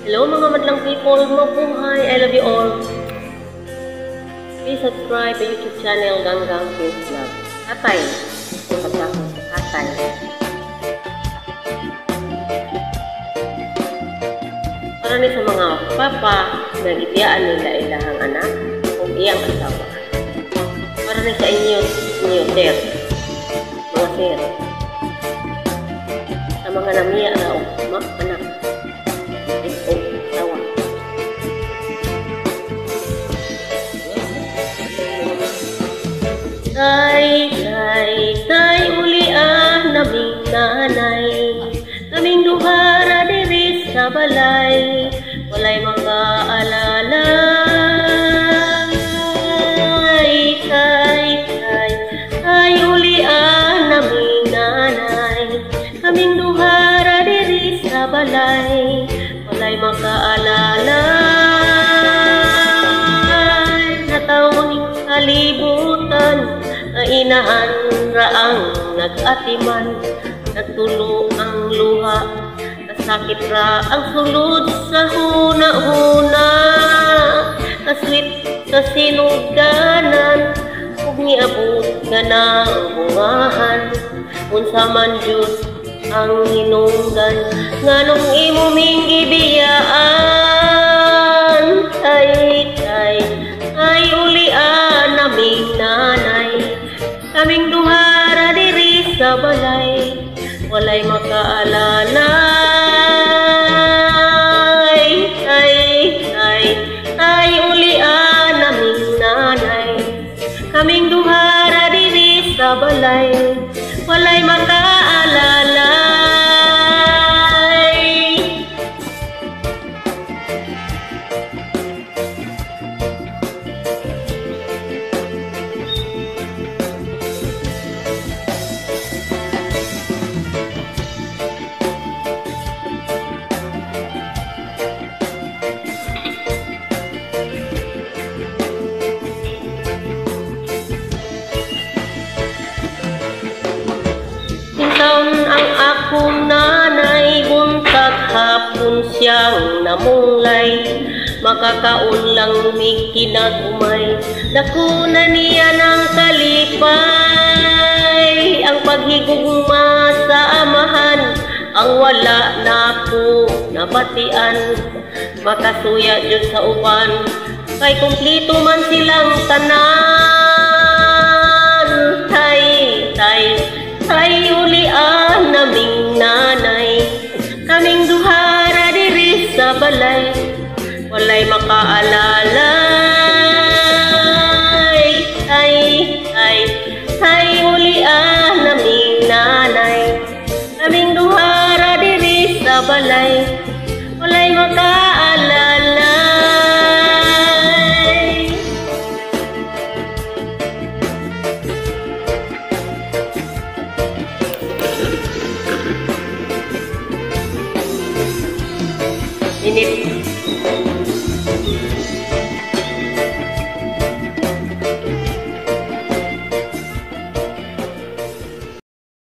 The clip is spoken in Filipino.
Hello mga madlang people, mabuhay! I love you all! Please subscribe to YouTube channel Ganggang Kids Vlog. Tatay, pagkakos sa tatay. Para ni sa mga papa, nagitiyaan nila ilahang anak o iyang asawa. Para ni sa inyo sir, mga sir. Sa mga namiya na o anak. Tay, ulian naming nanay, naming duhara diri sa balay, walay makaalalay. Tay, ulian naming nanay, naming duhara diri sa balay, walay makaalalay. Natawning kalibutan, inahan raang nag-atiman, nagtulo ang luha, nasakit ra ang sulod sa huna-huna, naswit sa sinuganan, ug niabot nga na ang bungahan, unsa man jud ang hinungdan, nganong imong gibiyaan. Tay, ulian naming nanay, kaming duhara diri sa balay, walay makaalalay. Tay, ulian naming nanay, kaming duhara diri sa balay, walay makaalalay. Ang akong nanay, buntag hapon siyang namunglay, makakaon lang mi kinagumay, dakuna niya ng kalipay. Ang paghigugma sa amahan, ang wala na po nabatian, makasuya dyan sa uban, kay kumplito man silang tanan. Tay, ulian naming nanay, kaming duhara diri sa balay, walay makaalalay. Tay, ulian naming nanay, kaming duhara diri sa balay, walay makaalalay. Init.